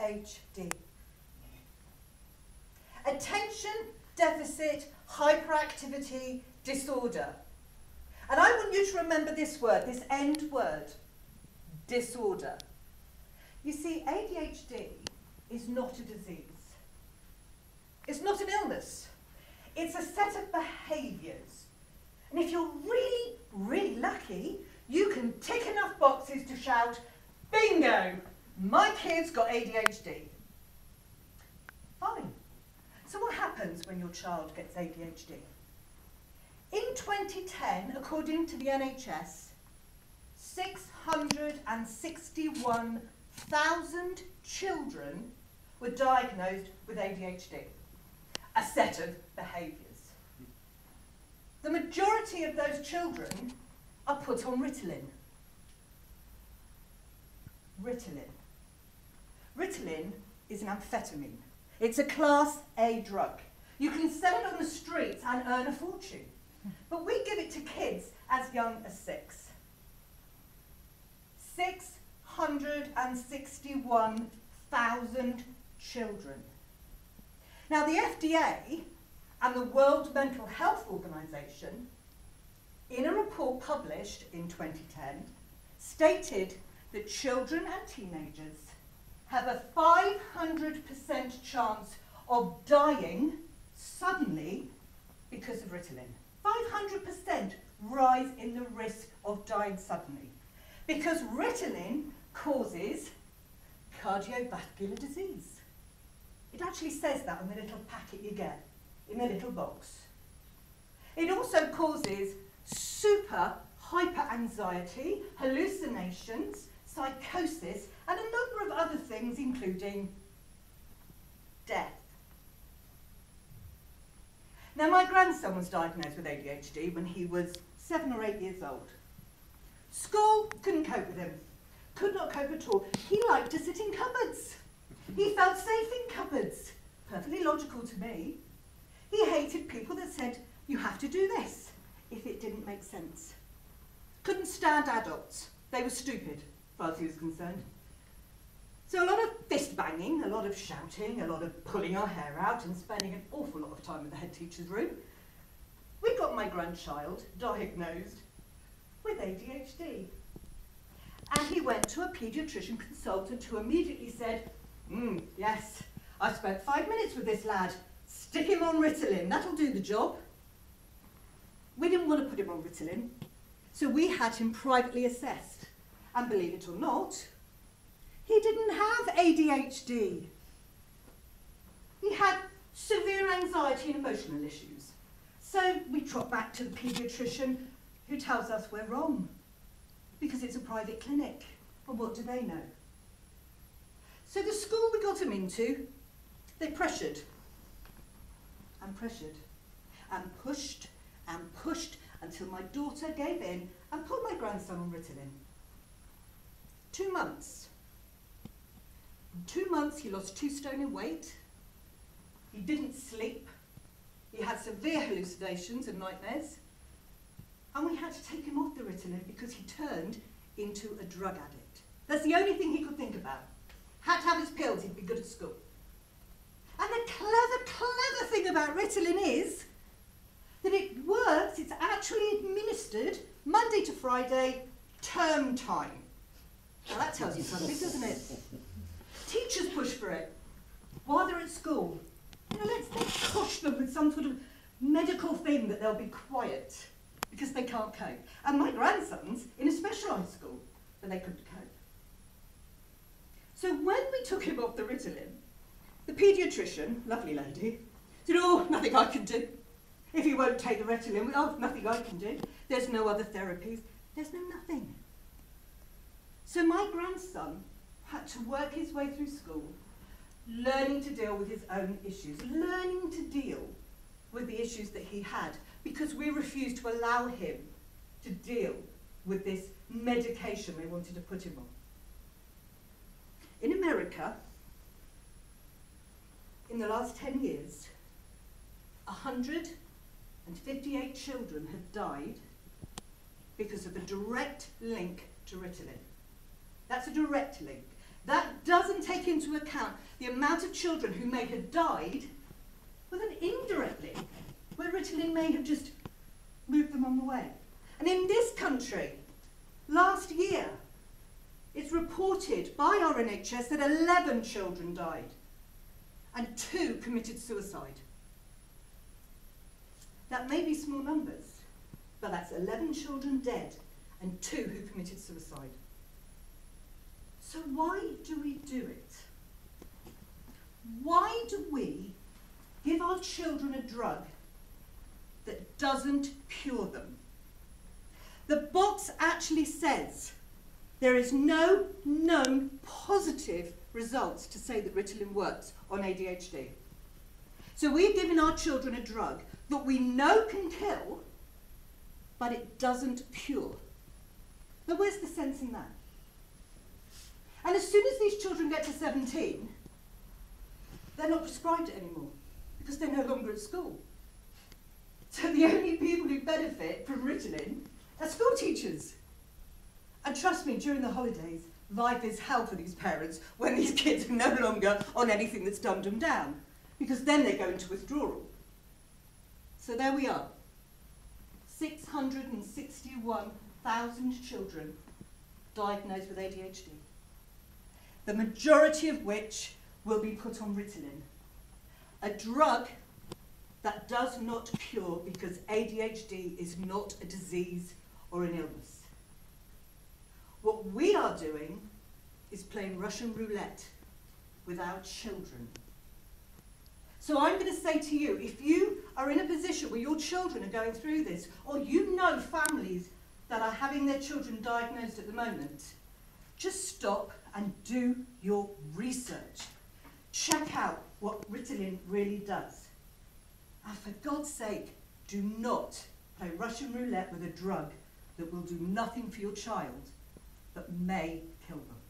ADHD. Attention Deficit Hyperactivity Disorder. And I want you to remember this word, this end word, disorder. You see, ADHD is not a disease. It's not an illness. It's a set of behaviours. And if you're really, really lucky, you can tick enough boxes to shout, bingo, my kid's got ADHD. Fine. So what happens when your child gets ADHD? In 2010, according to the NHS, 661,000 children were diagnosed with ADHD, a set of behaviours. The majority of those children are put on Ritalin. Ritalin is an amphetamine. It's a Class A drug. You can sell it on the streets and earn a fortune. But we give it to kids as young as 6. 661,000 children. Now the FDA and the World Mental Health Organization, in a report published in 2010, stated that children and teenagers have a 500% chance of dying suddenly because of Ritalin. 500% rise in the risk of dying suddenly because Ritalin causes cardiovascular disease. It actually says that on the little packet you get in the little box. It also causes super hyper-anxiety, hallucinations, psychosis, and a number of other things, including death. Now, my grandson was diagnosed with ADHD when he was 7 or 8 years old. School couldn't cope with him, could not cope at all. He liked to sit in cupboards. He felt safe in cupboards. Perfectly logical to me. He hated people that said, you have to do this, if it didn't make sense. Couldn't stand adults. They were stupid, as far as he was concerned. So a lot of fist banging, a lot of shouting, a lot of pulling our hair out and spending an awful lot of time in the head teacher's room. We got my grandchild diagnosed with ADHD. And he went to a paediatrician consultant who immediately said, yes, I spent 5 minutes with this lad. Stick him on Ritalin, that'll do the job. We didn't want to put him on Ritalin, so we had him privately assessed. And believe it or not, he didn't have ADHD. He had severe anxiety and emotional issues. So we trot back to the paediatrician who tells us we're wrong because it's a private clinic. But what do they know? So the school we got him into, they pressured and pressured and pushed until my daughter gave in and put my grandson on Ritalin. 2 months. In 2 months, he lost 2 stone in weight. He didn't sleep. He had severe hallucinations and nightmares. And we had to take him off the Ritalin because he turned into a drug addict. That's the only thing he could think about. Had to have his pills, he'd be good at school. And the clever thing about Ritalin is that it works, it's actually administered Monday to Friday, term time. Well, that tells you something, doesn't it? Teachers push for it while they're at school. You know, let's push them with some sort of medical thing that they'll be quiet because they can't cope. And my grandson's in a specialised school, but they couldn't cope. So when we took him off the Ritalin, the paediatrician, lovely lady, said, oh, nothing I can do. If he won't take the Ritalin, oh, nothing I can do. There's no other therapies. There's no nothing. So my grandson had to work his way through school, learning to deal with his own issues, learning to deal with the issues that he had, because we refused to allow him to deal with this medication they wanted to put him on. In America, in the last 10 years, 158 children have died because of a direct link to Ritalin. That's a direct link. That doesn't take into account the amount of children who may have died, but then indirectly, where Ritalin may have just moved them on the way. And in this country, last year, it's reported by our NHS that 11 children died and 2 committed suicide. That may be small numbers, but that's 11 children dead and 2 who committed suicide. So why do we do it? Why do we give our children a drug that doesn't cure them? The box actually says there is no known positive results to say that Ritalin works on ADHD. So we've given our children a drug that we know can kill, but it doesn't cure. Now where's the sense in that? And as soon as these children get to 17, they're not prescribed it anymore because they're no longer at school. So the only people who benefit from Ritalin are school teachers. And trust me, during the holidays, life is hell for these parents when these kids are no longer on anything that's dumbed them down, because then they go into withdrawal. So there we are, 661,000 children diagnosed with ADHD, the majority of which will be put on Ritalin, a drug that does not cure because ADHD is not a disease or an illness. What we are doing is playing Russian roulette with our children. So I'm going to say to you, if you are in a position where your children are going through this, or you know families that are having their children diagnosed at the moment, just stop and do your research. Check out what Ritalin really does. And for God's sake, do not play Russian roulette with a drug that will do nothing for your child, but may kill them.